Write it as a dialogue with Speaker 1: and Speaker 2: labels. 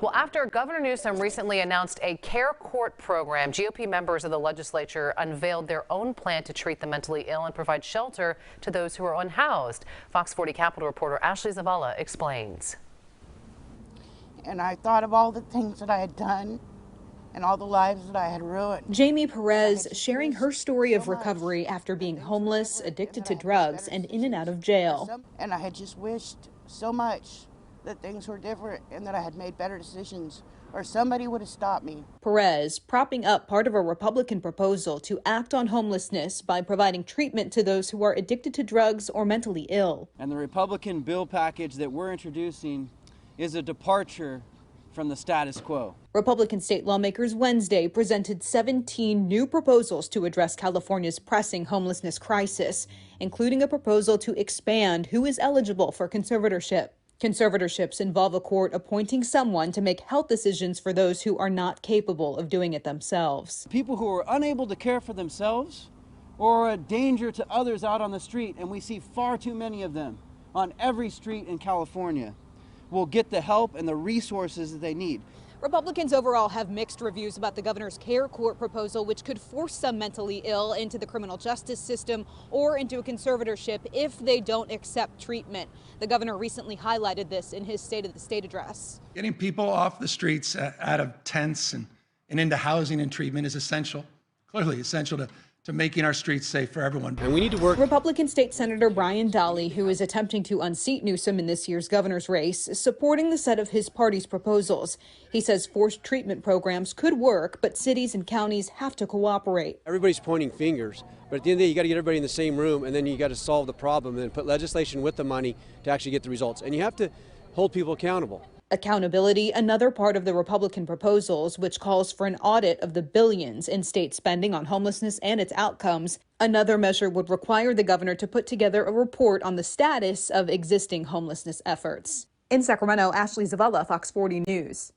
Speaker 1: Well, after Governor Newsom recently announced a care court program, GOP members of the legislature unveiled their own plan to treat the mentally ill and provide shelter to those who are unhoused. Fox 40 Capitol reporter Ashley Zavala explains.
Speaker 2: And I thought of all the things that I had done and all the lives that I had ruined.
Speaker 3: Jamie Perez sharing her story of recovery after being homeless, addicted to drugs, and in and out of jail.
Speaker 2: And I had just wished so much that things were different and that I had made better decisions or somebody would have stopped me.
Speaker 3: Perez propping up part of a Republican proposal to act on homelessness by providing treatment to those who are addicted to drugs or mentally ill.
Speaker 4: And the Republican bill package that we're introducing is a departure from the status quo.
Speaker 3: Republican state lawmakers Wednesday presented 17 new proposals to address California's pressing homelessness crisis, including a proposal to expand who is eligible for conservatorship. Conservatorships involve a court appointing someone to make health decisions for those who are not capable of doing it themselves.
Speaker 4: People who are unable to care for themselves or are a danger to others out on the street, and we see far too many of them on every street in California, will get the help and the resources that they need.
Speaker 3: Republicans overall have mixed reviews about the governor's care court proposal, which could force some mentally ill into the criminal justice system or into a conservatorship if they don't accept treatment. The governor recently highlighted this in his State of the State address.
Speaker 5: Getting people off the streets, out of tents and into housing and treatment is essential, clearly essential to making our streets safe for everyone.
Speaker 4: And we need to work.
Speaker 3: Republican State Senator Brian Dahle, who is attempting to unseat Newsom in this year's governor's race, is supporting the set of his party's proposals. He says forced treatment programs could work, but cities and counties have to cooperate.
Speaker 6: Everybody's pointing fingers, but at the end of the day, you got to get everybody in the same room, and then you got to solve the problem and then put legislation with the money to actually get the results. And you have to hold people accountable.
Speaker 3: Accountability, another part of the Republican proposals, which calls for an audit of the billions in state spending on homelessness and its outcomes. Another measure would require the governor to put together a report on the status of existing homelessness efforts. In Sacramento, Ashley Zavala, Fox 40 News.